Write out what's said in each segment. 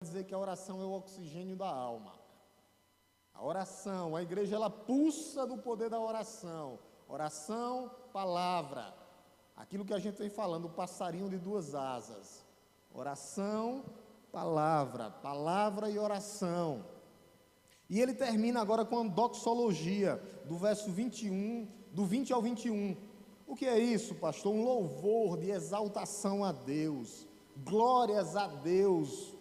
Dizer que a oração é o oxigênio da alma. A oração, a igreja ela pulsa do poder da oração. Oração, palavra. Aquilo que a gente vem falando, o passarinho de duas asas. Oração, palavra, palavra e oração. E ele termina agora com a doxologia, do verso 21, do 20 ao 21. O que é isso, pastor? Um louvor de exaltação a Deus. Glórias a Deus.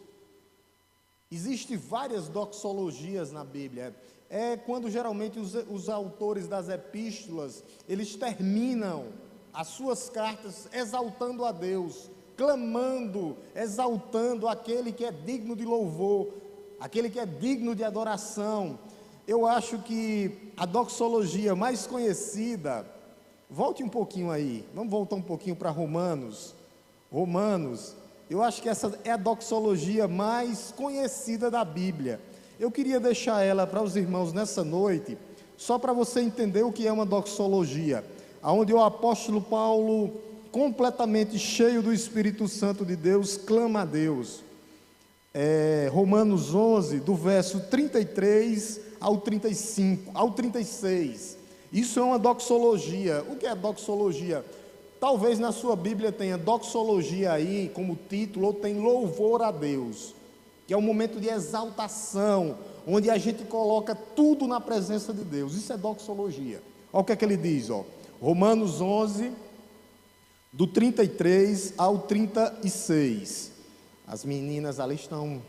Existem várias doxologias na Bíblia. É quando geralmente os autores das epístolas, eles terminam as suas cartas exaltando a Deus, clamando, exaltando aquele que é digno de louvor, aquele que é digno de adoração. Eu acho que a doxologia mais conhecida, volte um pouquinho aí, vamos voltar um pouquinho para Romanos. Eu acho que essa é a doxologia mais conhecida da Bíblia. Eu queria deixar ela para os irmãos nessa noite, só para você entender o que é uma doxologia, onde o apóstolo Paulo, completamente cheio do Espírito Santo de Deus, clama a Deus. Romanos 11, do verso 33 ao 35, ao 36. Isso é uma doxologia. O que é doxologia? Talvez na sua Bíblia tenha doxologia aí como título, ou tem louvor a Deus, que é um momento de exaltação, onde a gente coloca tudo na presença de Deus. Isso é doxologia. Olha o que é que ele diz, ó. Romanos 11, do 33 ao 36. As meninas ali estão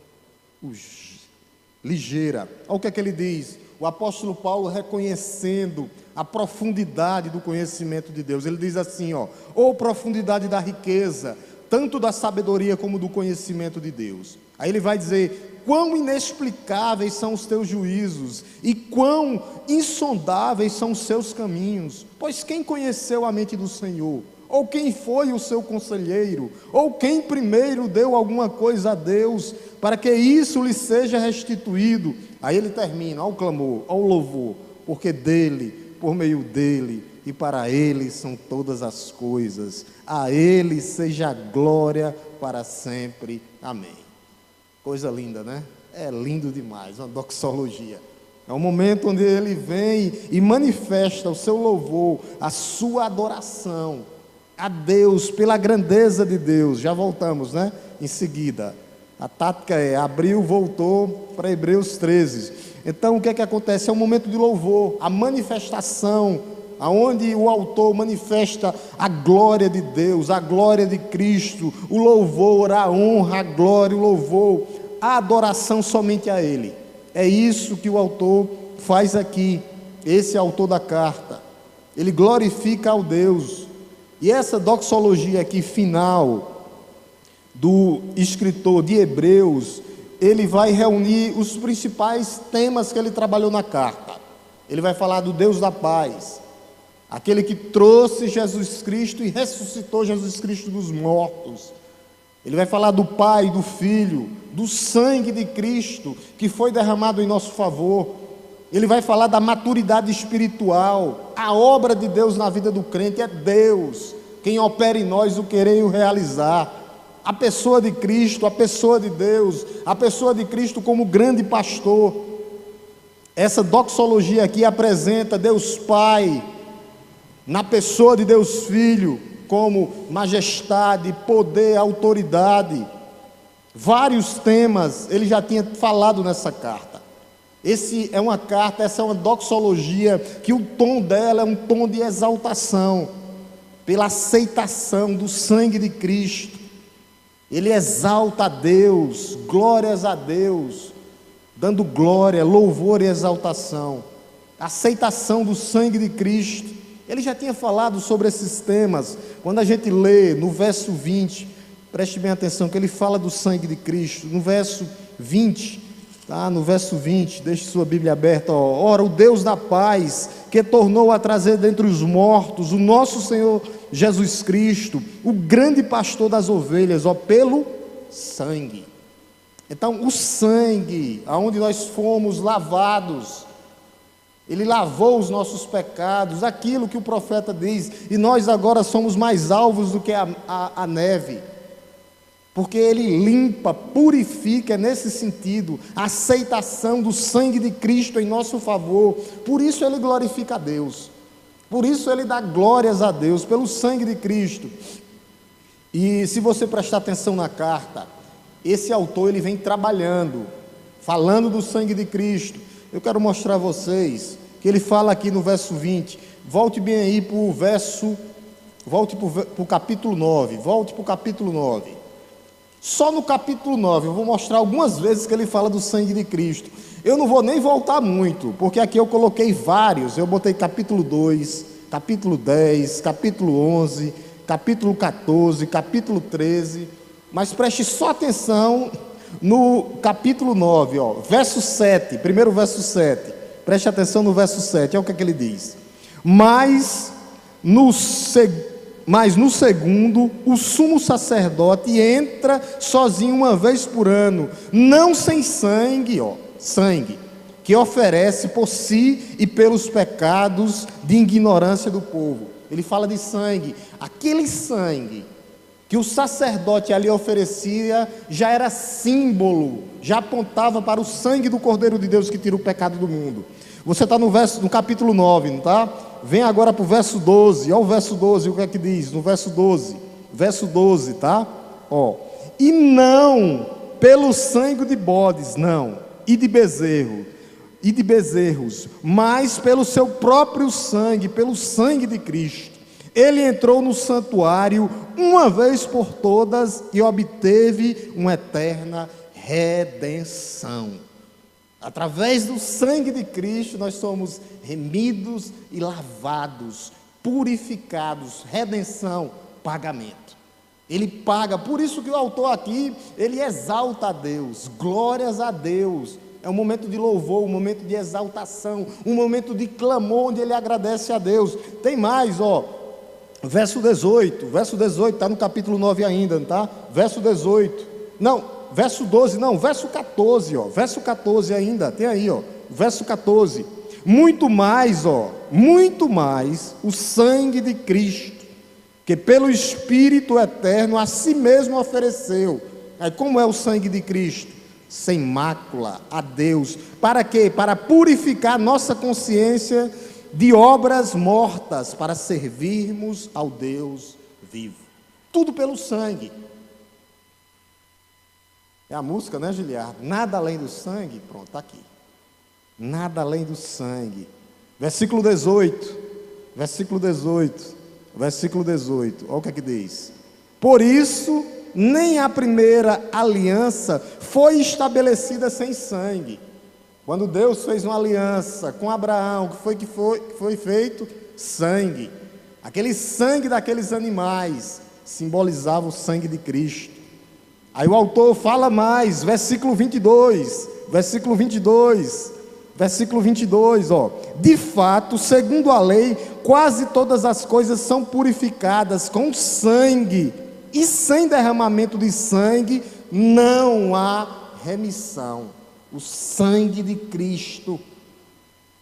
ligeira. Olha o que é que ele diz. O apóstolo Paulo reconhecendo a profundidade do conhecimento de Deus. Ele diz assim, ó: "Ô profundidade da riqueza, tanto da sabedoria como do conhecimento de Deus." Aí ele vai dizer: "Quão inexplicáveis são os teus juízos, e quão insondáveis são os seus caminhos. Pois quem conheceu a mente do Senhor? Ou quem foi o seu conselheiro? Ou quem primeiro deu alguma coisa a Deus, para que isso lhe seja restituído?" Aí ele termina, ao clamor, ao louvor: "Porque dele, por meio dele e para ele são todas as coisas. A ele seja a glória para sempre. Amém." Coisa linda, né? É lindo demais, uma doxologia. É um momento onde ele vem e manifesta o seu louvor, a sua adoração a Deus, pela grandeza de Deus. Já voltamos, né? Em seguida. A tática é: abriu, voltou para Hebreus 13. Então o que é que acontece? É um momento de louvor, a manifestação, aonde o autor manifesta a glória de Deus, a glória de Cristo, o louvor, a honra, a glória, o louvor, a adoração somente a Ele. É isso que o autor faz aqui. Esse é o autor da carta. Ele glorifica ao Deus. E essa doxologia aqui final do escritor de Hebreus, ele vai reunir os principais temas que ele trabalhou na carta. Ele vai falar do Deus da paz, aquele que trouxe Jesus Cristo e ressuscitou Jesus Cristo dos mortos. Ele vai falar do Pai, do Filho, do sangue de Cristo que foi derramado em nosso favor. Ele vai falar da maturidade espiritual. A obra de Deus na vida do crente é Deus quem opera em nós o querer e o realizar. A pessoa de Cristo, a pessoa de Deus, a pessoa de Cristo como grande pastor. Essa doxologia aqui apresenta Deus Pai, na pessoa de Deus Filho, como majestade, poder, autoridade. Vários temas ele já tinha falado nessa carta. Essa é uma doxologia que o tom dela é um tom de exaltação, pela aceitação do sangue de Cristo. Ele exalta a Deus, glórias a Deus, dando glória, louvor e exaltação, aceitação do sangue de Cristo. Ele já tinha falado sobre esses temas. Quando a gente lê no verso 20, preste bem atenção, que ele fala do sangue de Cristo. No verso 20, no verso 20, deixe sua Bíblia aberta, ó. "Ora, o Deus da paz, que tornou a trazer dentre os mortos o nosso Senhor Jesus Cristo, o grande pastor das ovelhas, pelo sangue." Então, o sangue, aonde nós fomos lavados, Ele lavou os nossos pecados, aquilo que o profeta diz, e nós agora somos mais alvos do que a neve. porque ele limpa, purifica, é nesse sentido, a aceitação do sangue de Cristo em nosso favor. Por isso ele glorifica a Deus, por isso ele dá glórias a Deus, pelo sangue de Cristo. E se você prestar atenção na carta, esse autor ele vem trabalhando, falando do sangue de Cristo. Eu quero mostrar a vocês que ele fala aqui no verso 20, volte bem aí para o verso, volte para o capítulo 9, volte para o capítulo 9. Só no capítulo 9 eu vou mostrar algumas vezes que ele fala do sangue de Cristo. Eu não vou nem voltar muito, porque aqui eu coloquei vários. Eu botei capítulo 2, capítulo 10, capítulo 11, capítulo 14, capítulo 13. Mas preste só atenção no capítulo 9, ó, verso 7, primeiro verso 7. Preste atenção no verso 7, olha o que ele diz. Mas no segundo, o sumo sacerdote entra sozinho uma vez por ano, não sem sangue, sangue, que oferece por si e pelos pecados de ignorância do povo. Ele fala de sangue, aquele sangue que o sacerdote ali oferecia, já era símbolo, já apontava para o sangue do Cordeiro de Deus que tira o pecado do mundo. Você está no capítulo 9, não está? Vem agora para o verso 12, olha o verso 12, o que é que diz? No verso 12, tá? E não pelo sangue de bodes, não, e de bezerros, mas pelo seu próprio sangue, pelo sangue de Cristo. Ele entrou no santuário uma vez por todas e obteve uma eterna redenção. Através do sangue de Cristo nós somos remidos e lavados, purificados, redenção, pagamento. Ele paga, por isso que o autor aqui, ele exalta a Deus, glórias a Deus. É um momento de louvor, um momento de exaltação, um momento de clamor, onde ele agradece a Deus. Tem mais, verso 18, está no capítulo 9 ainda, não está? Verso 18, não, verso 12, não, verso 14, verso 14 ainda, tem aí, verso 14, muito mais o sangue de Cristo, que pelo Espírito eterno a si mesmo ofereceu. Aí como é o sangue de Cristo? Sem mácula a Deus, para quê? Para purificar nossa consciência de obras mortas, para servirmos ao Deus vivo. Tudo pelo sangue. É a música, né, Giliardo? Nada além do sangue. Pronto, está aqui. Nada além do sangue. Versículo 18. Olha o que é que diz. Por isso, nem a primeira aliança foi estabelecida sem sangue. Quando Deus fez uma aliança com Abraão, que foi feito? Sangue. Aquele sangue daqueles animais simbolizava o sangue de Cristo. Aí o autor fala mais, versículo 22, de fato, segundo a lei, quase todas as coisas são purificadas com sangue, e sem derramamento de sangue não há remissão. O sangue de Cristo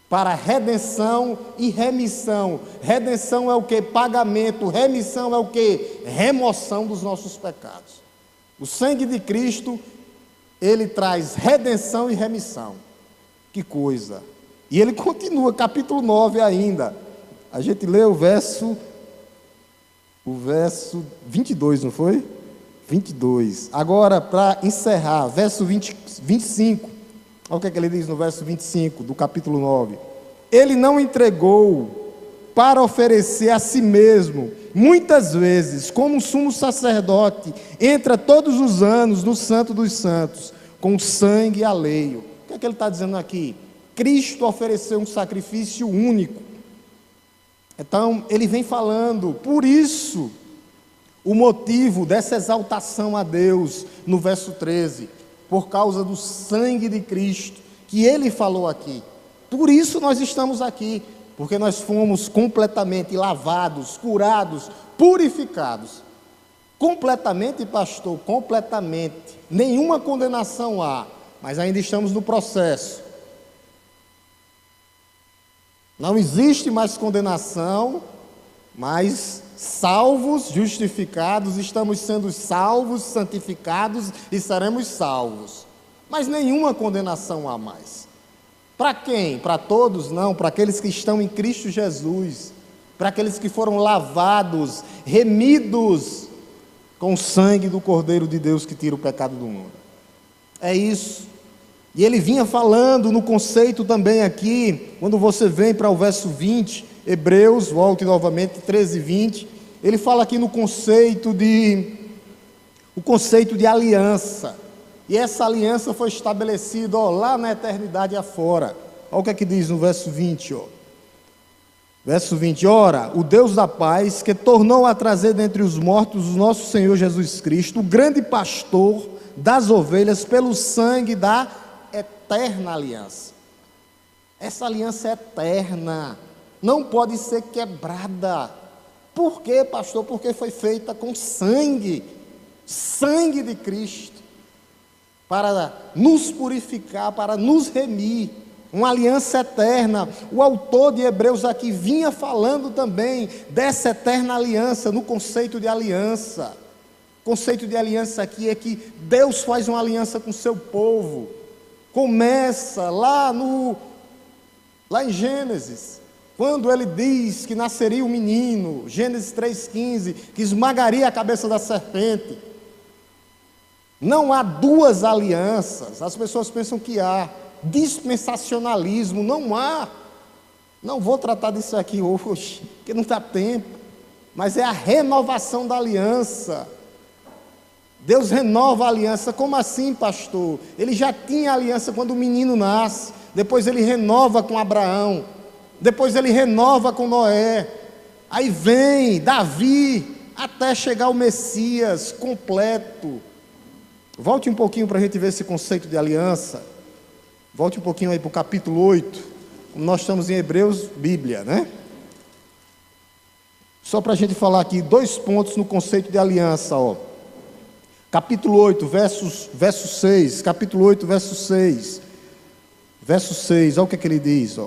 para redenção e remissão. Redenção é o que? Pagamento. Remissão é o que? Remoção dos nossos pecados. O sangue de Cristo, ele traz redenção e remissão. Que coisa! E ele continua, capítulo 9 ainda. A gente lê o verso 22, não foi? 22. Agora, para encerrar, verso 25. Olha o que ele diz no verso 25 do capítulo 9. Ele não entregou para oferecer a si mesmo, muitas vezes, como sumo sacerdote, entra todos os anos no Santo dos Santos, com sangue alheio. O que é que ele está dizendo aqui? Cristo ofereceu um sacrifício único. Então, ele vem falando, por isso, o motivo dessa exaltação a Deus, no verso 13, por causa do sangue de Cristo, que ele falou aqui. Por isso nós estamos aqui, porque nós fomos completamente lavados, curados, purificados. Completamente, pastor, completamente. Nenhuma condenação há, mas ainda estamos no processo. Não existe mais condenação Mas salvos, justificados, estamos sendo salvos, santificados e seremos salvos. Mas nenhuma condenação há mais. Para quem? Para todos? Não, para aqueles que estão em Cristo Jesus, para aqueles que foram lavados, remidos com o sangue do Cordeiro de Deus que tira o pecado do mundo. É isso. E ele vinha falando no conceito também aqui, quando você vem para o verso 20, Hebreus, volte novamente, 13 e 20, ele fala aqui no conceito de aliança. E essa aliança foi estabelecida, lá na eternidade afora. Olha o que é que diz no verso 20, Verso 20, ora, o Deus da paz, que tornou a trazer dentre os mortos o nosso Senhor Jesus Cristo, o grande pastor das ovelhas, pelo sangue da eterna aliança. Essa aliança é eterna, não pode ser quebrada. Por quê, pastor? Porque foi feita com sangue de Cristo, para nos purificar, para nos remir. Uma aliança eterna. O autor de Hebreus aqui vinha falando também dessa eterna aliança, no conceito de aliança. O conceito de aliança aqui é que Deus faz uma aliança com o seu povo. Começa lá em Gênesis, quando ele diz que nasceria um menino, Gênesis 3,15, que esmagaria a cabeça da serpente. Não há duas alianças. As pessoas pensam que há. Dispensacionalismo, não há. Não vou tratar disso aqui hoje, porque não dá tempo. Mas é a renovação da aliança. Deus renova a aliança. Como assim, pastor? Ele já tinha aliança quando o menino nasce. Depois ele renova com Abraão. Depois ele renova com Noé. Aí vem Davi, até chegar o Messias completo. Volte um pouquinho para a gente ver esse conceito de aliança. Volte um pouquinho aí para o capítulo 8. Nós estamos em Hebreus, Bíblia, né? Só para a gente falar aqui, 2 pontos no conceito de aliança, Capítulo 8, verso 6. Capítulo 8, verso 6. Verso 6, olha o que é que ele diz,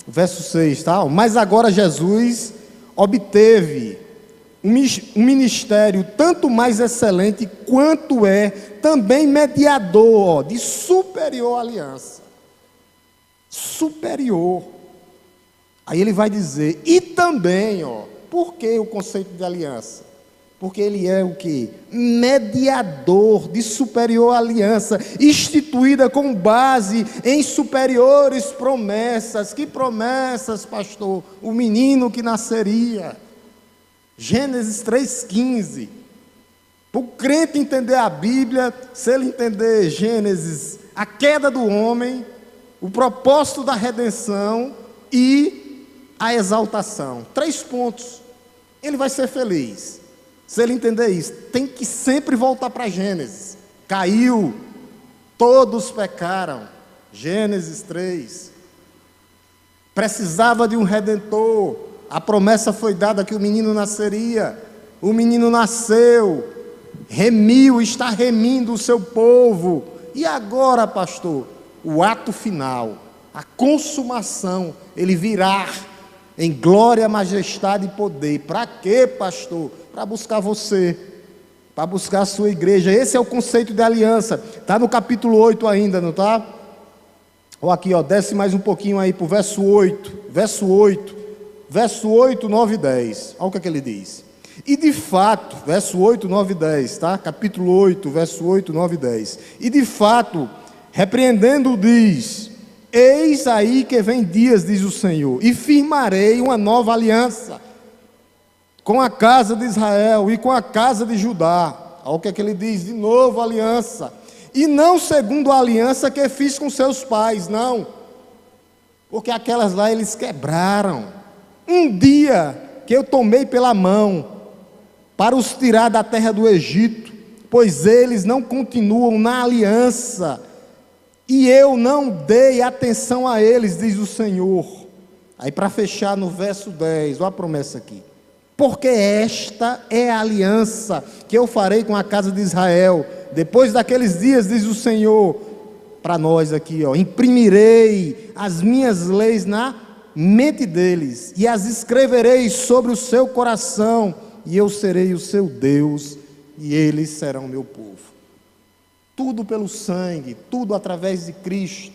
Verso 6, tá? Mas agora Jesus obteve um ministério tanto mais excelente quanto é também mediador de superior aliança. Superior. Aí ele vai dizer, e também, por que o conceito de aliança? Porque ele é o quê? Mediador de superior aliança, instituída com base em superiores promessas. Que promessas, pastor? O menino que nasceria. Gênesis 3,15. Para o crente entender a Bíblia, se ele entender Gênesis, a queda do homem, o propósito da redenção e a exaltação. 3 pontos. Ele vai ser feliz. Se ele entender isso, tem que sempre voltar para Gênesis. Caiu, todos pecaram. Gênesis 3. Precisava de um redentor. A promessa foi dada que o menino nasceria. O menino nasceu, remiu, está remindo o seu povo. E agora, pastor, o ato final, a consumação, ele virá em glória, majestade e poder. Para quê, pastor? Para buscar você, para buscar a sua igreja. Esse é o conceito de aliança. Está no capítulo 8 ainda, não está? Ou aqui, desce mais um pouquinho aí para o verso 8. Verso 8, 9 e 10. Olha o que ele diz. E de fato, verso 8, 9 e 10, tá? Capítulo 8, verso 8, 9 e 10. E de fato, repreendendo, diz: eis aí que vem dias, diz o Senhor, e firmarei uma nova aliança com a casa de Israel e com a casa de Judá. Olha o que ele diz, de novo aliança. E não segundo a aliança que fiz com seus pais, não. Porque aquelas lá eles quebraram. Um dia que eu tomei pela mão para os tirar da terra do Egito, pois eles não continuam na aliança, e eu não dei atenção a eles, diz o Senhor. Aí para fechar no verso 10, olha a promessa aqui. Porque esta é a aliança que eu farei com a casa de Israel, depois daqueles dias, diz o Senhor, para nós aqui, imprimirei as minhas leis na mente deles, e as escreverei sobre o seu coração, e eu serei o seu Deus, e eles serão meu povo. Tudo pelo sangue, tudo através de Cristo,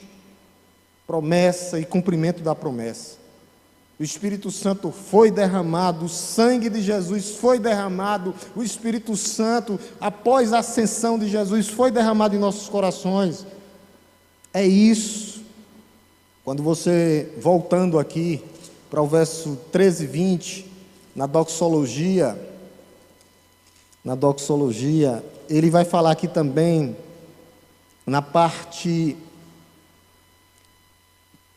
promessa e cumprimento da promessa. O Espírito Santo foi derramado, o sangue de Jesus foi derramado, o Espírito Santo, após a ascensão de Jesus, foi derramado em nossos corações. É isso. Quando você, voltando aqui para o verso 13 e 20, na doxologia, ele vai falar aqui também, na parte,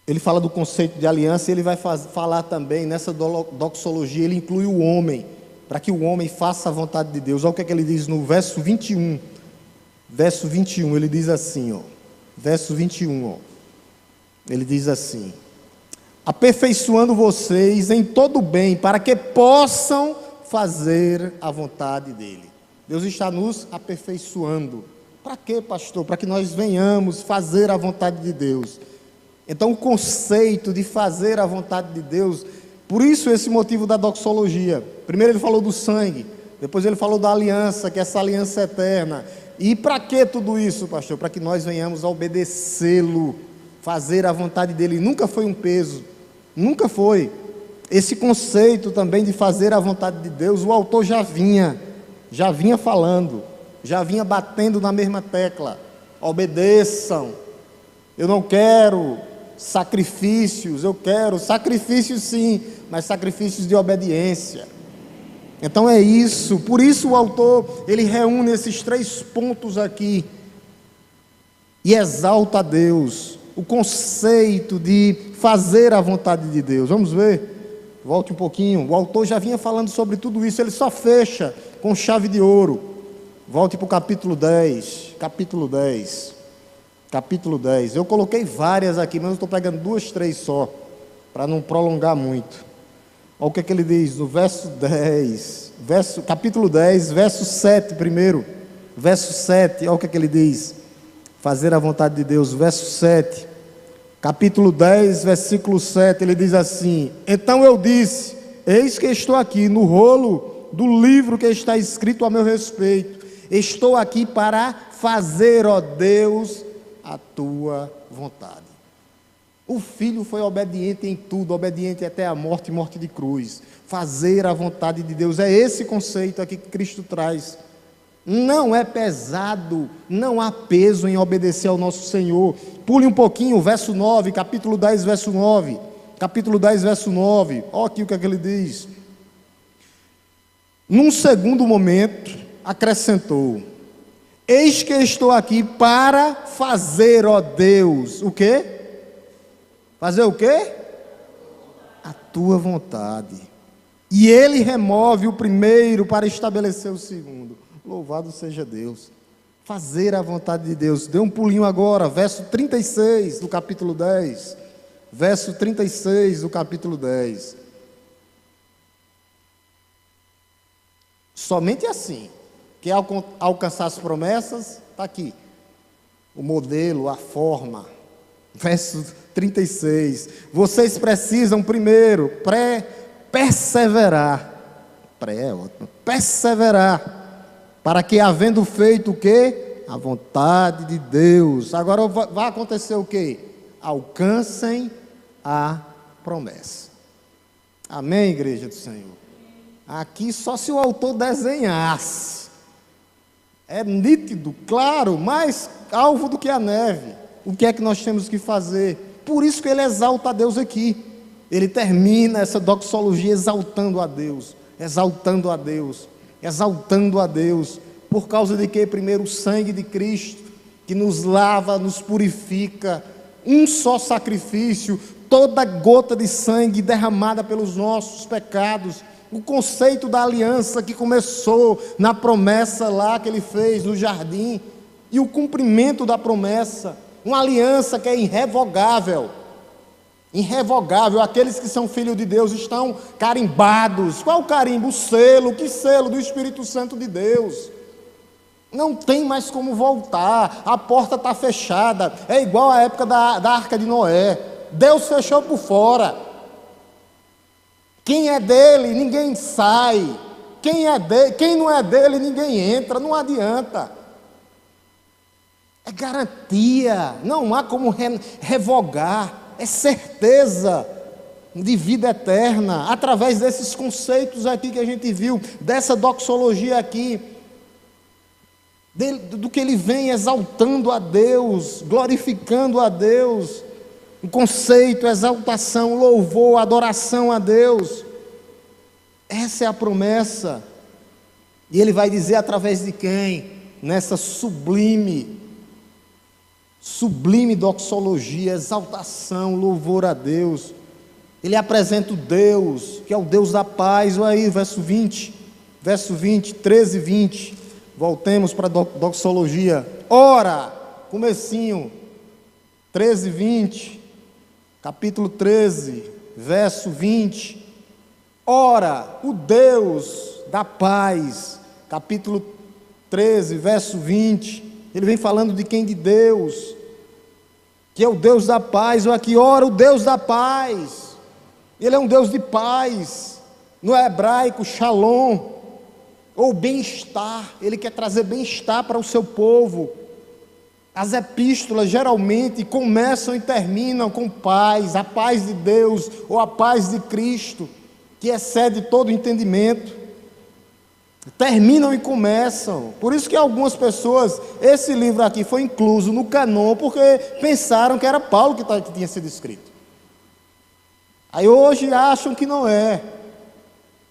ele fala do conceito de aliança, ele vai falar também, nessa doxologia, ele inclui o homem, para que o homem faça a vontade de Deus. Olha o que é que ele diz no verso 21, ele diz assim, ó, verso 21, ó, ele diz assim: aperfeiçoando vocês em todo o bem, para que possam fazer a vontade dele. Deus está nos aperfeiçoando. Para quê, pastor? Para que nós venhamos fazer a vontade de Deus. Então, o conceito de fazer a vontade de Deus, por isso esse motivo da doxologia. Primeiro ele falou do sangue, depois ele falou da aliança, que é essa aliança eterna. E para que tudo isso, pastor? Para que nós venhamos a obedecê-lo, fazer a vontade dele. Nunca foi um peso, nunca foi. Esse conceito também de fazer a vontade de Deus, o autor já vinha falando, já vinha batendo na mesma tecla. Obedeçam. Eu não quero sacrifícios, eu quero sacrifícios sim, mas sacrifícios de obediência. Então é isso, por isso o autor, ele reúne esses 3 pontos aqui, e exalta a Deus, o conceito de fazer a vontade de Deus. Vamos ver? Volte um pouquinho, o autor já vinha falando sobre tudo isso, ele só fecha com chave de ouro. Volte para o capítulo 10, eu coloquei várias aqui, mas eu estou pegando 2, 3 só, para não prolongar muito. Olha o que é que ele diz no verso 10, capítulo 10, verso 7 primeiro, verso 7, olha o que é que ele diz, fazer a vontade de Deus, verso 7, capítulo 10, versículo 7, ele diz assim: então eu disse, eis que estou aqui no rolo do livro que está escrito a meu respeito, estou aqui para fazer, ó Deus, a tua vontade. O filho foi obediente em tudo, obediente até a morte, morte de cruz. Fazer a vontade de Deus, é esse conceito aqui que Cristo traz. Não é pesado, não há peso em obedecer ao nosso Senhor. Pule um pouquinho, verso 9, capítulo 10, verso 9. Olha aqui o que é que ele diz. Num segundo momento, acrescentou: eis que estou aqui para fazer, ó Deus, o quê? Fazer o quê? A tua vontade. E ele remove o primeiro para estabelecer o segundo. Louvado seja Deus. Fazer a vontade de Deus. Dê um pulinho agora, verso 36 do capítulo 10. Verso 36 do capítulo 10. Somente assim. Quer alcançar as promessas? Está aqui. O modelo, a forma. Verso 36. Vocês precisam primeiro perseverar. Perseverar. Para que, havendo feito o quê? A vontade de Deus. Agora vai acontecer o quê? Alcancem a promessa. Amém, igreja do Senhor? Aqui só se o autor desenhasse. É nítido, claro, mais alvo do que a neve. O que é que nós temos que fazer? Por isso que ele exalta a Deus aqui. Ele termina essa doxologia exaltando a Deus. Exaltando a Deus. Exaltando a Deus. Por causa de que? Primeiro, o sangue de Cristo, que nos lava, nos purifica. Um só sacrifício, toda gota de sangue derramada pelos nossos pecados. O conceito da aliança que começou na promessa lá que ele fez no jardim, e o cumprimento da promessa, uma aliança que é irrevogável. Irrevogável. Aqueles que são filhos de Deus estão carimbados. Qual o carimbo? O selo. Que selo? Do Espírito Santo de Deus. Não tem mais como voltar, a porta está fechada. É igual à época da Arca de Noé. Deus fechou por fora. Quem é dele, ninguém sai. Quem não é dele, ninguém entra. Não adianta. É garantia. Não há como revogar. É certeza de vida eterna, através desses conceitos aqui que a gente viu, dessa doxologia aqui, do que ele vem exaltando a Deus, glorificando a Deus, o conceito, exaltação, louvor, adoração a Deus. Essa é a promessa, e ele vai dizer através de quem? Nessa sublime doxologia, exaltação, louvor a Deus. Ele apresenta o Deus, que é o Deus da paz. Olha aí, verso 20, 13 e 20. Voltemos para a doxologia. Ora, comecinho, 13 e 20, capítulo 13, verso 20. Ora, o Deus da paz, capítulo 13, verso 20. Ele vem falando de quem? De Deus, que é o Deus da paz. Olha aqui, ora, o Deus da paz. Ele é um Deus de paz, no hebraico, shalom, ou bem-estar. Ele quer trazer bem-estar para o seu povo. As epístolas geralmente começam e terminam com paz, a paz de Deus, ou a paz de Cristo, que excede todo entendimento. Terminam e começam. Por isso que algumas pessoas, esse livro aqui foi incluso no cânon, porque pensaram que era Paulo que tinha sido escrito. Aí hoje acham que não é,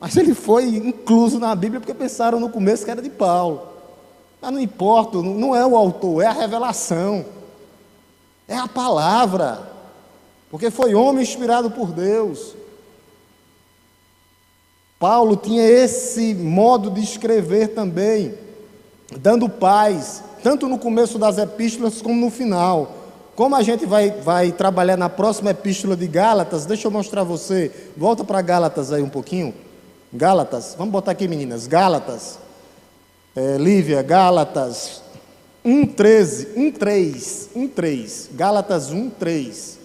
mas ele foi incluso na Bíblia porque pensaram no começo que era de Paulo. Mas não importa, não é o autor, é a revelação, é a palavra, porque foi homem inspirado por Deus. Paulo tinha esse modo de escrever também, dando paz, tanto no começo das epístolas como no final. Como a gente vai trabalhar na próxima epístola de Gálatas, deixa eu mostrar a você, volta para Gálatas aí um pouquinho, Gálatas, vamos botar aqui meninas, Gálatas, Lívia, Gálatas 1:3, Gálatas 1:3,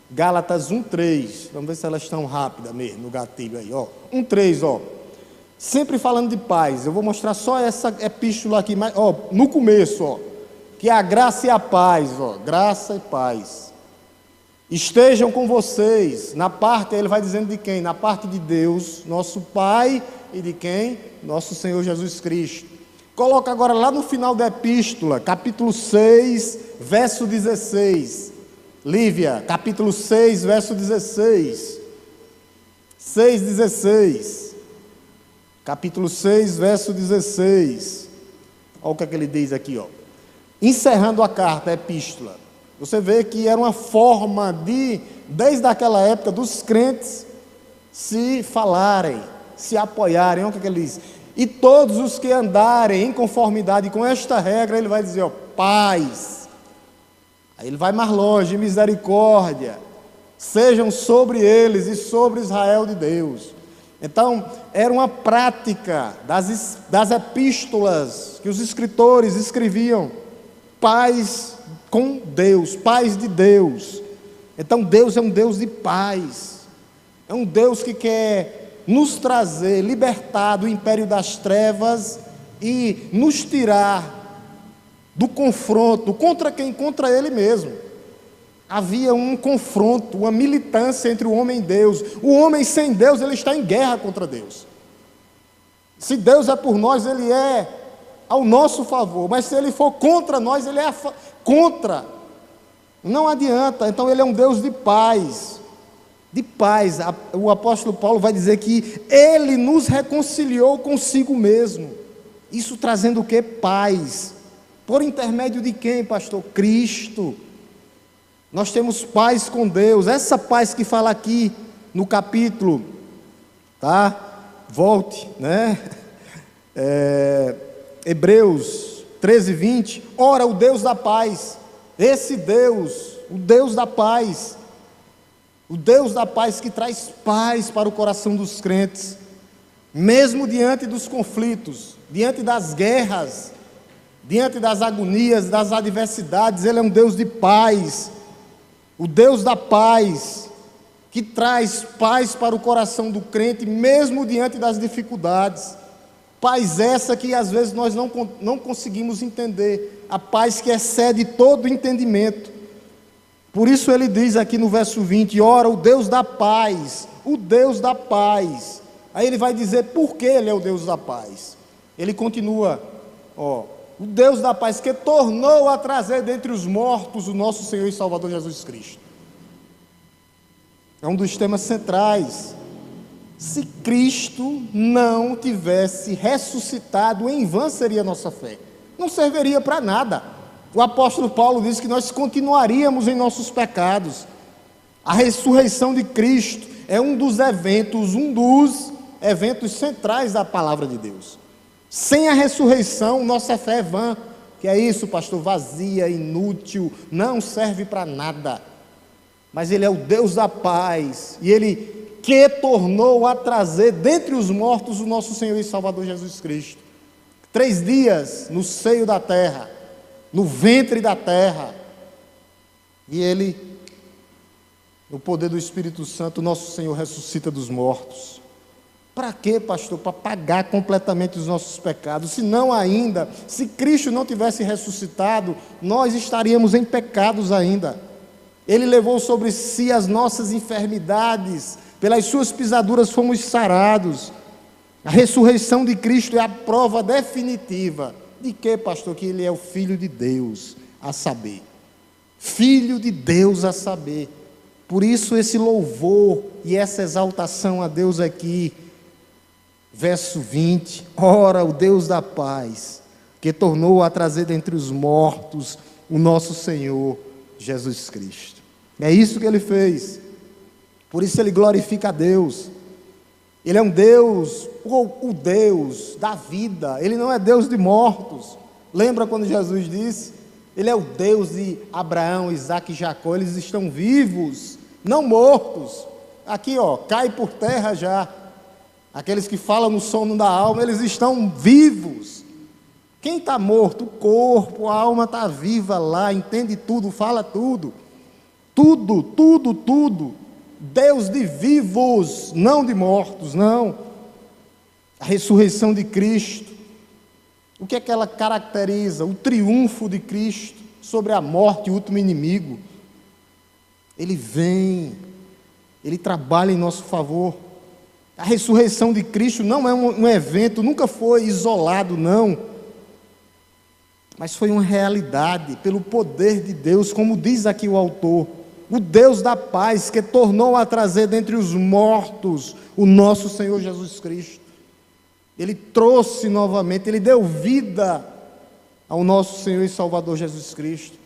Gálatas 1:3, vamos ver se elas estão rápidas mesmo, no gatilho aí, ó, 1:3, ó, sempre falando de paz. Eu vou mostrar só essa epístola aqui, ó, no começo, ó, que a graça e a paz, ó, graça e paz, estejam com vocês. Na parte, ele vai dizendo de quem? Na parte de Deus, nosso Pai, e de quem? Nosso Senhor Jesus Cristo. Coloca agora lá no final da epístola, capítulo 6, verso 16. Lívia, capítulo 6, verso 16. 6:16. Capítulo 6, verso 16. Olha o que é que ele diz aqui, ó. Encerrando a carta, a epístola, você vê que era uma forma desde aquela época, dos crentes se falarem, se apoiarem. Olha o que ele diz: e todos os que andarem em conformidade com esta regra, ele vai dizer, ó, paz. Aí ele vai mais longe, misericórdia, sejam sobre eles e sobre Israel de Deus. Então, era uma prática das epístolas que os escritores escreviam, paz com Deus, paz de Deus. Então Deus é um Deus de paz, é um Deus que quer nos trazer, libertar do império das trevas e nos tirar do confronto, contra quem? Contra Ele mesmo. Havia um confronto, uma militância entre o homem e Deus. O homem sem Deus, ele está em guerra contra Deus. Se Deus é por nós, Ele é ao nosso favor, mas se Ele for contra nós, Ele é contra. Não adianta. Então Ele é um Deus de paz. De paz. O apóstolo Paulo vai dizer que Ele nos reconciliou consigo mesmo. Isso trazendo o quê? Paz. Por intermédio de quem, pastor? Cristo. Nós temos paz com Deus. Essa paz que fala aqui no capítulo, tá? Volte, né? Hebreus 13:20. Ora, o Deus da paz, esse Deus, o Deus da paz, o Deus da paz que traz paz para o coração dos crentes, mesmo diante dos conflitos, diante das guerras, diante das agonias, das adversidades, Ele é um Deus de paz. O Deus da paz, que traz paz para o coração do crente, mesmo diante das dificuldades. Paz essa que às vezes nós não conseguimos entender, a paz que excede todo entendimento. Por isso ele diz aqui no verso 20, ora, o Deus da paz, o Deus da paz. Aí ele vai dizer por que ele é o Deus da paz. Ele continua, o Deus da paz que tornou a trazer dentre os mortos o nosso Senhor e Salvador Jesus Cristo. É um dos temas centrais. Se Cristo não tivesse ressuscitado, em vão seria a nossa fé. Não serviria para nada. O apóstolo Paulo diz que nós continuaríamos em nossos pecados. A ressurreição de Cristo é um dos eventos centrais da palavra de Deus. Sem a ressurreição, nossa fé é vã. Que é isso, pastor? Vazia, inútil, não serve para nada. Mas Ele é o Deus da paz, e Ele que tornou a trazer dentre os mortos o nosso Senhor e Salvador Jesus Cristo. 3 dias no seio da terra, no ventre da terra, e Ele, no poder do Espírito Santo, nosso Senhor ressuscita dos mortos. Para quê, pastor? Para pagar completamente os nossos pecados. Se não ainda, se Cristo não tivesse ressuscitado, nós estaríamos em pecados ainda. Ele levou sobre si as nossas enfermidades, pelas suas pisaduras fomos sarados. A ressurreição de Cristo é a prova definitiva. De que, pastor? Que Ele é o Filho de Deus, a saber. Filho de Deus, a saber. Por isso esse louvor e essa exaltação a Deus aqui. Verso 20, ora, o Deus da paz, que tornou a trazer dentre os mortos o nosso Senhor Jesus Cristo. É isso que Ele fez. Por isso Ele glorifica a Deus. Ele é um Deus, o Deus da vida. Ele não é Deus de mortos. Lembra quando Jesus disse? Ele é o Deus de Abraão, Isaque e Jacó. Eles estão vivos, não mortos. Aqui, cai por terra já. Aqueles que falam no sono da alma, eles estão vivos. Quem está morto? O corpo, a alma está viva lá, entende tudo, fala tudo. Tudo, tudo, tudo. Deus de vivos, não de mortos, não. A ressurreição de Cristo. O que é que ela caracteriza? O triunfo de Cristo sobre a morte e o último inimigo. Ele vem, Ele trabalha em nosso favor. A ressurreição de Cristo não é um evento, nunca foi isolado, não. Mas foi uma realidade, pelo poder de Deus, como diz aqui o autor. O Deus da paz, que tornou a trazer dentre os mortos o nosso Senhor Jesus Cristo. Ele trouxe novamente, Ele deu vida ao nosso Senhor e Salvador Jesus Cristo.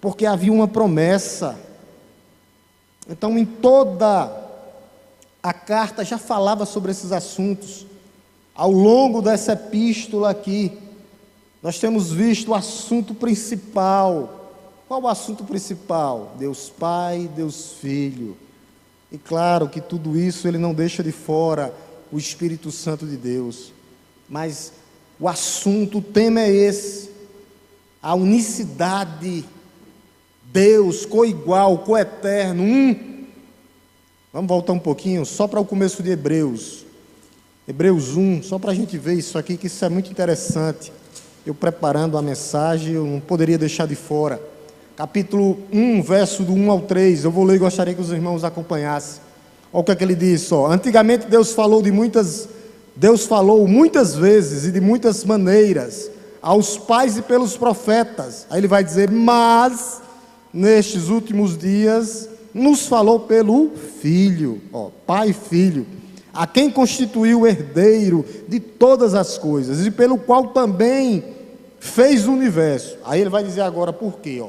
Porque havia uma promessa. Então, em toda a carta já falava sobre esses assuntos. Ao longo dessa epístola aqui, nós temos visto o assunto principal. Qual o assunto principal? Deus Pai, Deus Filho. E claro que tudo isso Ele não deixa de fora o Espírito Santo de Deus. Mas o assunto, o tema é esse. A unicidade. Deus, coigual, coeterno, Vamos voltar um pouquinho, só para o começo de Hebreus. Hebreus 1, só para a gente ver isso aqui, que isso é muito interessante. Eu preparando a mensagem, eu não poderia deixar de fora. Capítulo 1, verso do 1 ao 3, eu vou ler e gostaria que os irmãos acompanhassem. Olha o que é que ele diz, Antigamente Deus falou muitas vezes e de muitas maneiras, aos pais e pelos profetas. Aí ele vai dizer, mas, nestes últimos dias, nos falou pelo Filho, Pai e Filho, a quem constituiu o herdeiro de todas as coisas, e pelo qual também fez o universo. Aí ele vai dizer agora por quê,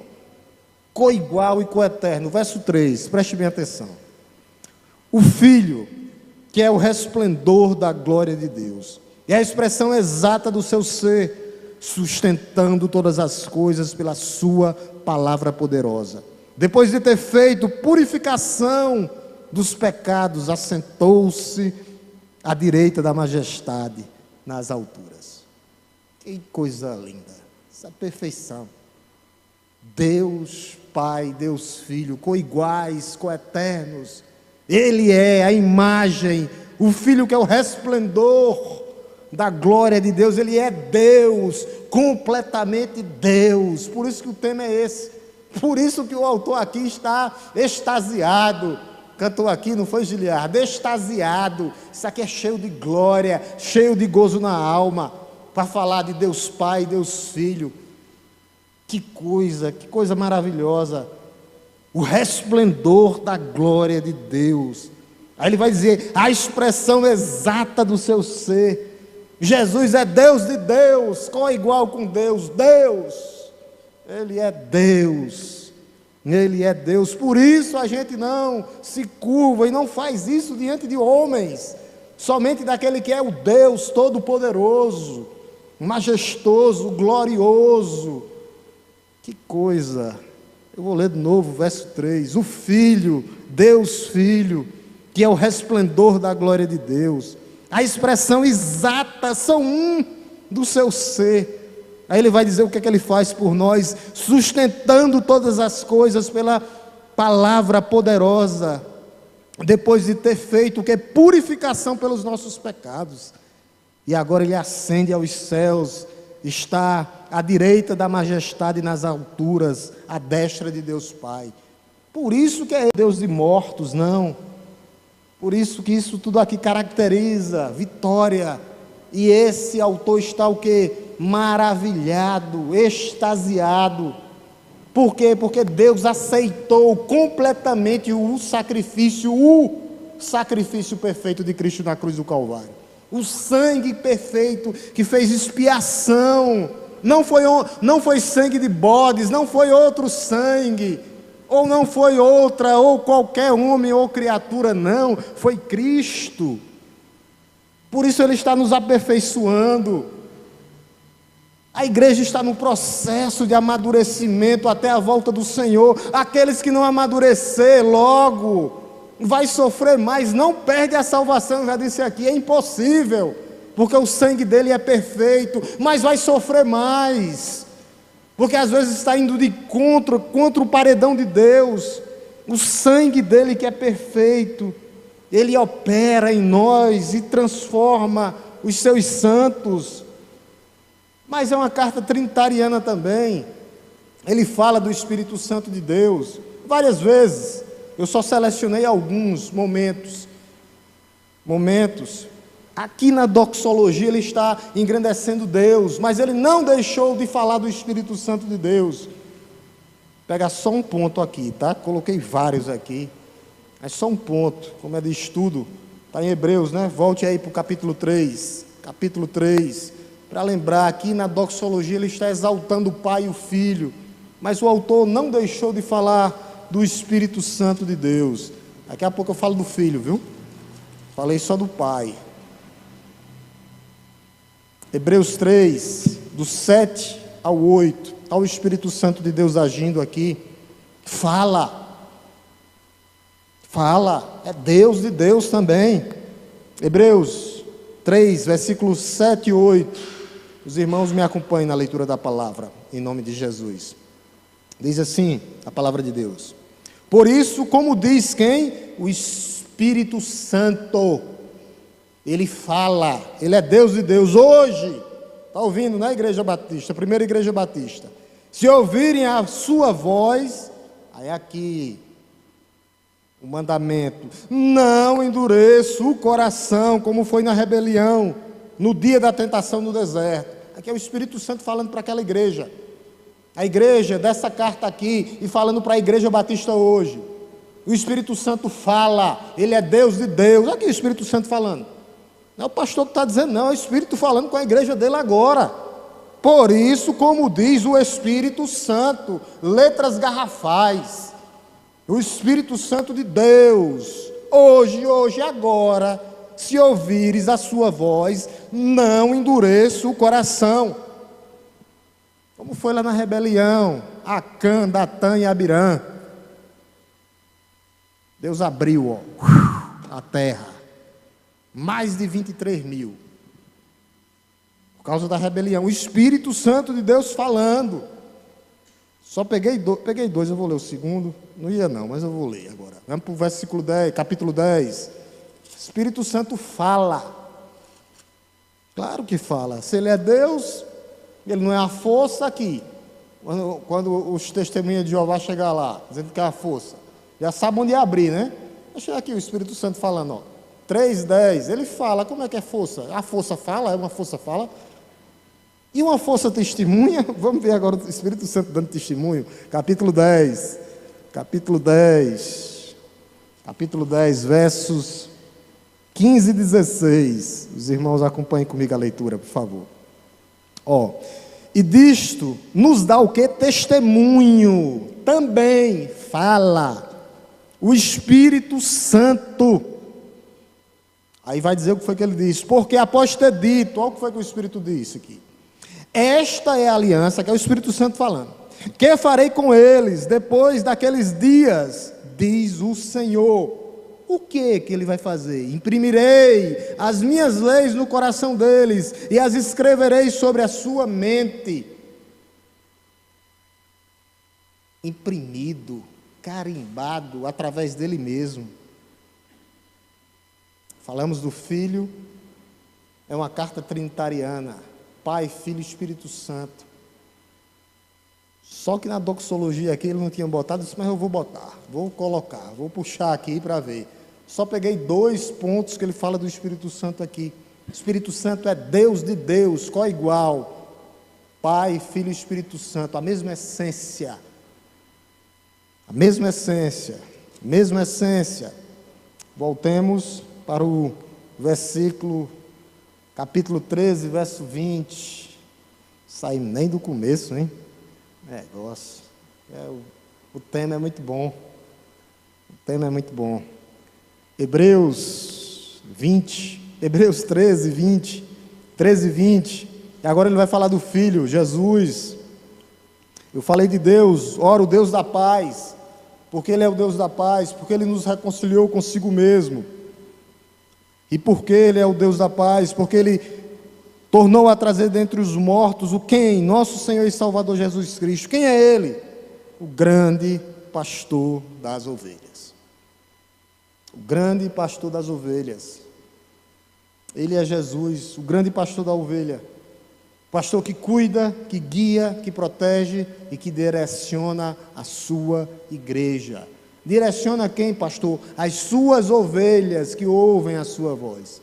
coigual e coeterno, verso 3, preste bem atenção. O Filho, que é o resplendor da glória de Deus, e a expressão exata do seu ser, sustentando todas as coisas pela sua palavra poderosa. Depois de ter feito purificação dos pecados, assentou-se à direita da majestade nas alturas. Que coisa linda, essa perfeição. Deus Pai, Deus Filho, coiguais, coeternos. Ele é a imagem, o Filho que é o resplendor da glória de Deus. Ele é Deus, completamente Deus. Por isso que o tema é esse. Por isso que o autor aqui está extasiado. Cantou aqui, não foi, Giliardo? Extasiado. Isso aqui é cheio de glória, cheio de gozo na alma, para falar de Deus Pai, Deus Filho. Que coisa maravilhosa. O resplendor da glória de Deus. Aí ele vai dizer a expressão exata do seu ser. Jesus é Deus de Deus, igual com Deus. Deus, Ele é Deus. Ele é Deus. Por isso a gente não se curva e não faz isso diante de homens, somente daquele que é o Deus Todo-Poderoso, majestoso, glorioso. Que coisa! Eu vou ler de novo o verso 3. O Filho, Deus Filho, que é o resplendor da glória de Deus. A expressão exata, são um do seu ser. Aí ele vai dizer o que é que ele faz por nós, sustentando todas as coisas pela palavra poderosa, depois de ter feito o que é purificação pelos nossos pecados. E agora ele ascende aos céus, está à direita da majestade nas alturas, à destra de Deus Pai. Por isso que é Deus de mortos, não. Por isso que isso tudo aqui caracteriza vitória. E esse autor está o quê? Maravilhado, extasiado. Por quê? Porque Deus aceitou completamente o sacrifício perfeito de Cristo na cruz do Calvário. O sangue perfeito que fez expiação. Não foi sangue de bodes, não foi outro sangue, ou não foi outra, ou qualquer homem ou criatura, não. Foi Cristo. Por isso Ele está nos aperfeiçoando. A igreja está no processo de amadurecimento até a volta do Senhor. Aqueles que não amadurecer logo, vai sofrer mais, não perde a salvação. Eu já disse aqui, é impossível, porque o sangue dele é perfeito, mas vai sofrer mais, porque às vezes está indo de contra o paredão de Deus. O sangue dele que é perfeito, ele opera em nós e transforma os seus santos. Mas é uma carta trinitariana também. Ele fala do Espírito Santo de Deus várias vezes. Eu só selecionei alguns momentos. Aqui na doxologia ele está engrandecendo Deus, mas ele não deixou de falar do Espírito Santo de Deus. Pega só um ponto aqui, tá? Coloquei vários aqui, mas só um ponto, como é de estudo, está em Hebreus, né? Volte aí para o capítulo 3, para lembrar, aqui na doxologia ele está exaltando o Pai e o Filho, mas o autor não deixou de falar do Espírito Santo de Deus. Daqui a pouco eu falo do Filho, viu? Falei só do Pai. Hebreus 3, do 7 ao 8, está o Espírito Santo de Deus agindo aqui. Fala, é Deus de Deus também. Hebreus 3, versículos 7 e 8. Os irmãos me acompanhem na leitura da palavra, em nome de Jesus. Diz assim a palavra de Deus: por isso, como diz quem? O Espírito Santo. Ele fala, ele é Deus de Deus. Hoje, está ouvindo, né, Igreja Batista, primeira Igreja Batista? Se ouvirem a sua voz, aí aqui o mandamento: não endureça o coração, como foi na rebelião, no dia da tentação no deserto. Aqui é o Espírito Santo falando para aquela igreja. A igreja dessa carta aqui, e falando para a Igreja Batista hoje. O Espírito Santo fala, ele é Deus de Deus. Aqui o Espírito Santo falando. Não é o pastor que está dizendo, não, é o Espírito falando com a igreja dele agora. Por isso, como diz o Espírito Santo, letras garrafais, o Espírito Santo de Deus, hoje, agora, se ouvires a sua voz, não endureça o coração. Como foi lá na rebelião, Acã, Datã e Abirã. Deus abriu a terra, mais de 23 mil, por causa da rebelião. O Espírito Santo de Deus falando. Só peguei dois, eu vou ler o segundo. Não ia não, mas eu vou ler agora. Vamos para o versículo 10, capítulo 10. Espírito Santo fala. Claro que fala. Se ele é Deus, ele não é a força aqui. Quando os testemunhas de Jeová chegar lá, dizendo que é a força, já sabe onde abrir, né? Deixa aqui o Espírito Santo falando, ó. 3:10, ele fala. Como é que é força? A força fala, é uma força fala. E uma força testemunha? Vamos ver agora o Espírito Santo dando testemunho. Capítulo 10, versos 15 e 16. Os irmãos acompanhem comigo a leitura, por favor. Ó, e disto nos dá o que? Testemunho. Também fala o Espírito Santo. Aí vai dizer o que foi que ele disse. Porque após ter dito, olha o que foi que o Espírito disse aqui. Esta é a aliança, que é o Espírito Santo falando. Que farei com eles depois daqueles dias, diz o Senhor. O que ele vai fazer? Imprimirei as minhas leis no coração deles e as escreverei sobre a sua mente. Imprimido, carimbado através dele mesmo. Falamos do Filho, é uma carta trinitariana. Pai, Filho e Espírito Santo. Só que na doxologia aqui ele não tinha botado, disse, mas eu vou botar, vou colocar, vou puxar aqui para ver. Só peguei 2 pontos que ele fala do Espírito Santo aqui. O Espírito Santo é Deus de Deus, co-igual. Pai, Filho e Espírito Santo, a mesma essência. A mesma essência. Mesma essência. Voltemos para o versículo, capítulo 13, verso 20. Saímos nem do começo, hein? Negócio. O tema é muito bom. O tema é muito bom. Hebreus 13, 20. E agora ele vai falar do Filho, Jesus. Eu falei de Deus, ora o Deus da paz. Porque Ele é o Deus da paz, porque Ele nos reconciliou consigo mesmo. E porque Ele é o Deus da paz, porque Ele tornou a trazer dentre os mortos o quem? Nosso Senhor e Salvador Jesus Cristo. Quem é Ele? O grande pastor das ovelhas. O grande pastor das ovelhas. Ele é Jesus, o grande pastor da ovelha. Pastor que cuida, que guia, que protege e que direciona a sua igreja. Direciona quem, pastor? As suas ovelhas que ouvem a sua voz.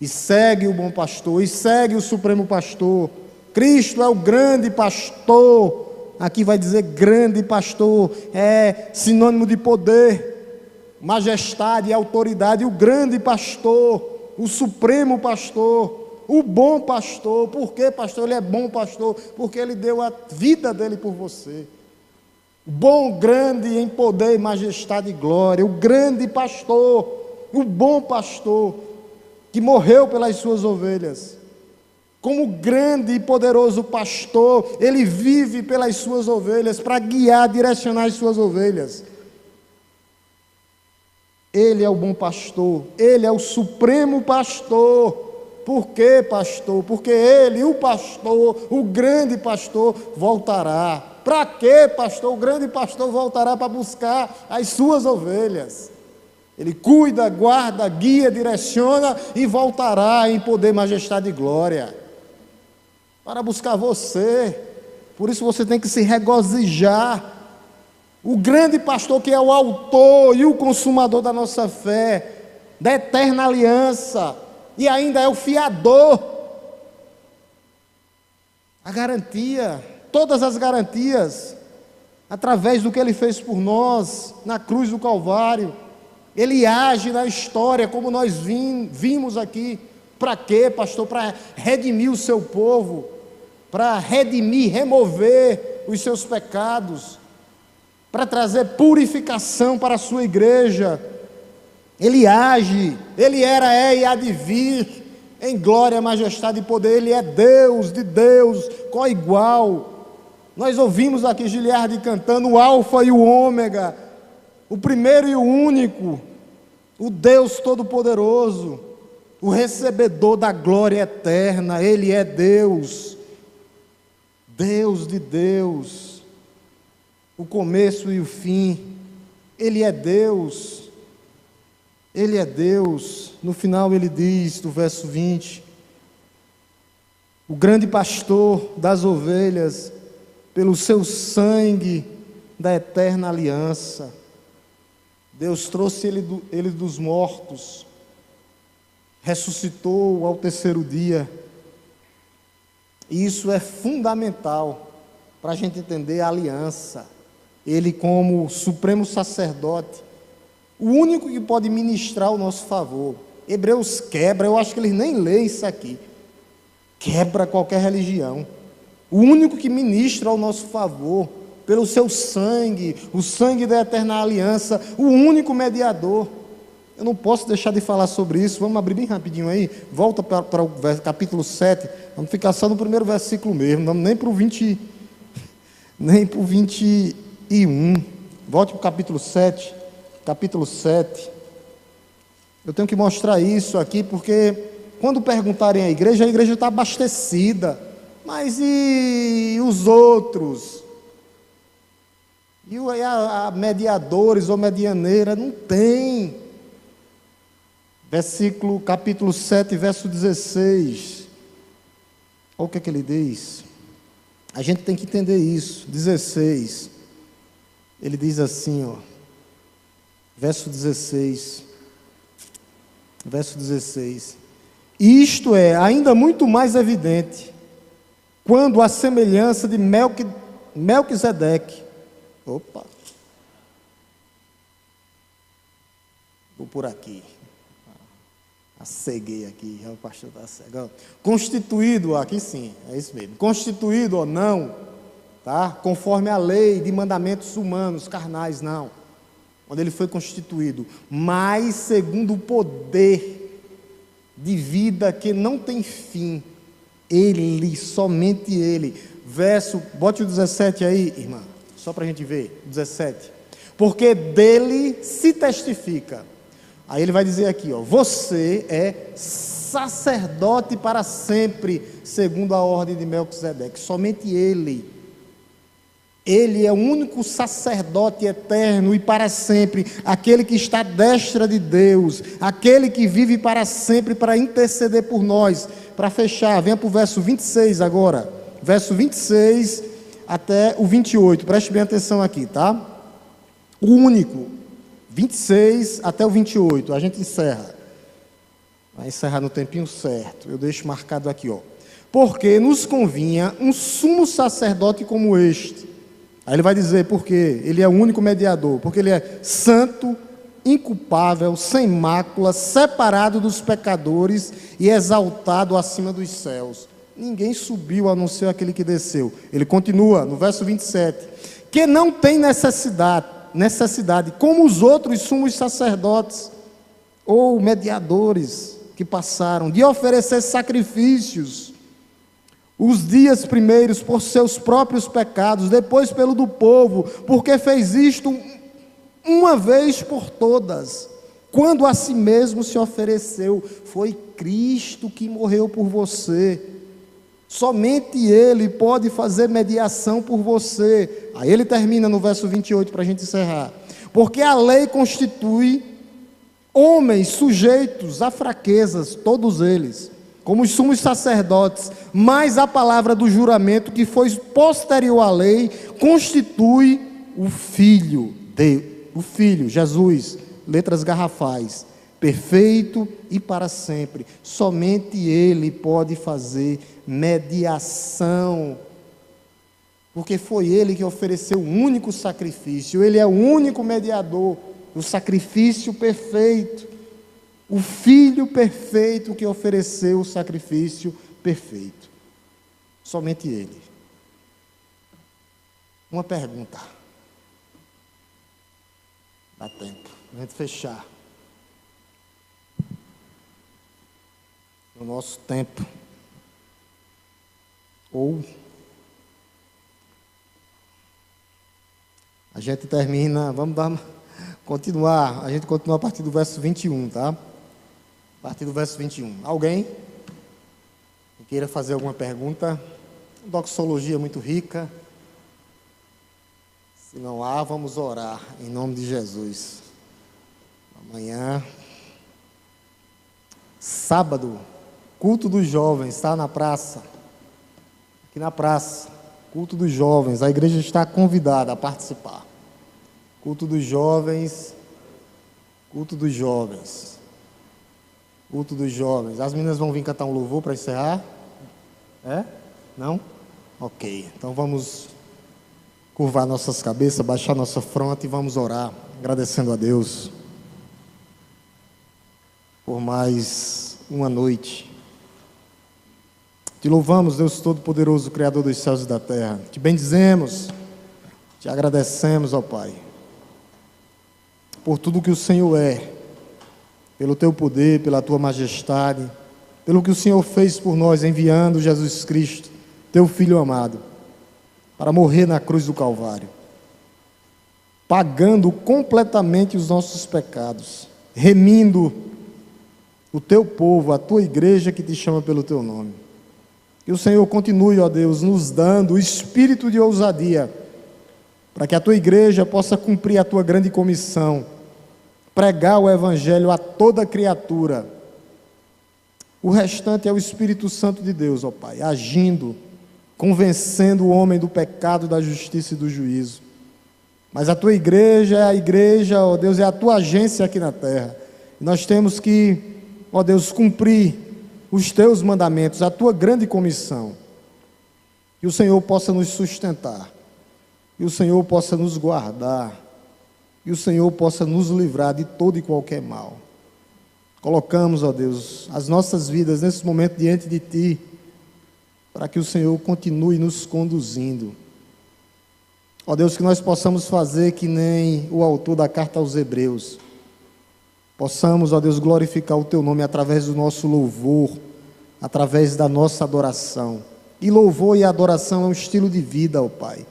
E segue o bom pastor, e segue o supremo pastor. Cristo é o grande pastor. Aqui vai dizer grande pastor, é sinônimo de poder, majestade e autoridade. O grande pastor, o supremo pastor, o bom pastor. Por que, pastor? Ele é bom pastor, porque ele deu a vida dele por você. Bom, grande em poder, majestade e glória. O grande pastor, o bom pastor, que morreu pelas suas ovelhas. Como grande e poderoso pastor, ele vive pelas suas ovelhas, para guiar, direcionar as suas ovelhas. Ele é o bom pastor, ele é o supremo pastor. Por quê, pastor? Porque ele, o pastor, o grande pastor, voltará. Para quê, pastor? O grande pastor voltará para buscar as suas ovelhas. Ele cuida, guarda, guia, direciona e voltará em poder, majestade e glória para buscar você. Por isso você tem que se regozijar. O grande pastor, que é o autor e o consumador da nossa fé, da eterna aliança, e ainda é o fiador. A garantia, todas as garantias, através do que Ele fez por nós, na cruz do Calvário. Ele age na história, como nós vimos aqui. Para quê, pastor? Para redimir o seu povo, para redimir, remover os seus pecados, para trazer purificação para a sua igreja. Ele age, Ele era, é e há de vir, em glória, majestade e poder. Ele é Deus de Deus, co-igual. Nós ouvimos aqui Giliardi cantando o Alfa e o Ômega, o primeiro e o único, o Deus Todo-Poderoso, o recebedor da glória eterna. Ele é Deus, Deus de Deus. o começo e o fim. Ele é Deus. Ele é Deus. No final ele diz, do verso 20, o grande pastor das ovelhas, pelo seu sangue da eterna aliança. Deus trouxe ele dos mortos, ressuscitou ao terceiro dia. E isso é fundamental para a gente entender a aliança. Ele, como supremo sacerdote, o único que pode ministrar ao nosso favor. Hebreus quebra, eu acho que eles nem leem isso aqui. Quebra qualquer religião. O único que ministra ao nosso favor, pelo seu sangue, o sangue da eterna aliança, o único mediador. Eu não posso deixar de falar sobre isso. Vamos abrir bem rapidinho aí. Volta para o capítulo 7. Vamos ficar só no primeiro versículo mesmo. Não vamos nem para o 20, nem para o 21. Volte para o capítulo 7. Capítulo 7. Eu tenho que mostrar isso aqui, porque quando perguntarem à igreja, a igreja está abastecida. Mas e os outros? E a mediadores ou medianeira? Não tem. Capítulo 7, verso 16. Olha o que é que ele diz. A gente tem que entender isso. 16. Ele diz assim, ó. Verso 16. Verso 16. Isto é ainda muito mais evidente quando a semelhança de Melquisedeque. Opa. Vou por aqui. Ceguei aqui, o pastor está cego. Constituído, aqui sim, é isso mesmo. Constituído ou não, tá? Conforme a lei de mandamentos humanos, carnais, não. Quando ele foi constituído, mas segundo o poder de vida que não tem fim, ele, somente ele. Bote o 17 aí, irmã, só para a gente ver, 17. Porque dele se testifica. Aí ele vai dizer aqui, ó, você é sacerdote para sempre, segundo a ordem de Melquisedeque. Somente ele. Ele é o único sacerdote eterno e para sempre, aquele que está à destra de Deus, aquele que vive para sempre para interceder por nós. Para fechar, venha para o verso 26 agora, verso 26 até o 28, preste bem atenção aqui, tá? O único, 26 até o 28, a gente encerra. Vai encerrar no tempinho certo, eu deixo marcado aqui, ó. Porque nos convinha um sumo sacerdote como este. Aí ele vai dizer por quê? Ele é o único mediador, porque ele é santo, inculpável, sem mácula, separado dos pecadores e exaltado acima dos céus. Ninguém subiu a não ser aquele que desceu. Ele continua no verso 27, que não tem necessidade, como os outros sumos sacerdotes ou mediadores que passaram, de oferecer sacrifícios, os dias primeiros por seus próprios pecados, depois pelo do povo, porque fez isto uma vez por todas, quando a si mesmo se ofereceu. Foi Cristo que morreu por você. Somente Ele pode fazer mediação por você. Aí ele termina no verso 28 para a gente encerrar. Porque a lei constitui homens sujeitos a fraquezas, todos eles, como os sumos sacerdotes, mas a palavra do juramento, que foi posterior à lei, constitui o Filho, Jesus, letras garrafais, perfeito e para sempre. Somente Ele pode fazer mediação, porque foi Ele que ofereceu o único sacrifício. Ele é o único mediador, o sacrifício perfeito, o Filho perfeito que ofereceu o sacrifício perfeito. Somente Ele. Uma pergunta. Dá tempo, a gente fechar. No nosso tempo. Ou a gente termina, continuar, a gente continua a partir do verso 21, tá? A partir do verso 21. Alguém que queira fazer alguma pergunta? Doxologia muito rica. Se não há, vamos orar em nome de Jesus. Amanhã, sábado, culto dos jovens, está na praça. Aqui na praça, culto dos jovens. A igreja está convidada a participar. Culto dos jovens, culto dos jovens, culto dos jovens. As meninas vão vir cantar um louvor para encerrar? É? Não? Ok, então vamos curvar nossas cabeças, baixar nossa fronte e vamos orar, agradecendo a Deus por mais uma noite. Te louvamos, Deus Todo-Poderoso, Criador dos céus e da terra. Te bendizemos, te agradecemos, ó Pai, por tudo que o Senhor é, pelo Teu poder, pela Tua majestade, pelo que o Senhor fez por nós, enviando Jesus Cristo, Teu Filho amado, para morrer na cruz do Calvário, pagando completamente os nossos pecados, remindo o Teu povo, a Tua igreja que te chama pelo Teu nome. Que o Senhor continue, ó Deus, nos dando o espírito de ousadia, para que a Tua igreja possa cumprir a Tua grande comissão, pregar o Evangelho a toda criatura. O restante é o Espírito Santo de Deus, ó Pai, agindo, convencendo o homem do pecado, da justiça e do juízo. Mas a Tua igreja é a igreja, ó Deus, é a Tua agência aqui na terra. E nós temos que, ó Deus, cumprir os Teus mandamentos, a Tua grande comissão. Que o Senhor possa nos sustentar, que o Senhor possa nos guardar, que o Senhor possa nos livrar de todo e qualquer mal. Colocamos, ó Deus, as nossas vidas nesse momento diante de Ti, para que o Senhor continue nos conduzindo. Ó Deus, que nós possamos fazer que nem o autor da carta aos Hebreus. Possamos, ó Deus, glorificar o Teu nome através do nosso louvor, através da nossa adoração. E louvor e adoração é um estilo de vida, ó Pai.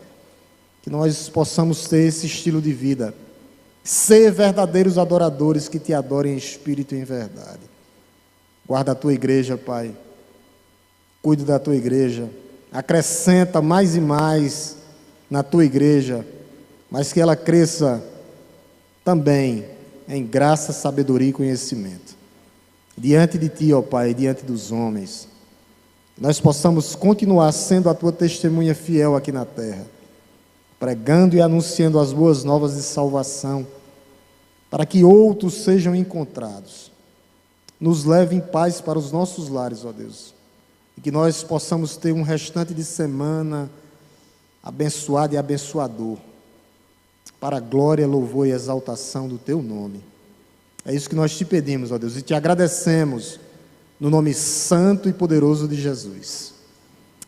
Que nós possamos ter esse estilo de vida. Ser verdadeiros adoradores que Te adorem em espírito e em verdade. Guarda a Tua igreja, Pai. Cuide da Tua igreja, acrescenta mais e mais na Tua igreja, mas que ela cresça também em graça, sabedoria e conhecimento. Diante de Ti, ó Pai, diante dos homens, nós possamos continuar sendo a Tua testemunha fiel aqui na terra, pregando e anunciando as boas novas de salvação, para que outros sejam encontrados. Nos leve em paz para os nossos lares, ó Deus. E que nós possamos ter um restante de semana abençoado e abençoador, para a glória, louvor e exaltação do Teu nome. É isso que nós Te pedimos, ó Deus, e Te agradecemos, no nome santo e poderoso de Jesus.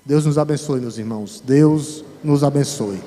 Deus nos abençoe, meus irmãos. Deus nos abençoe.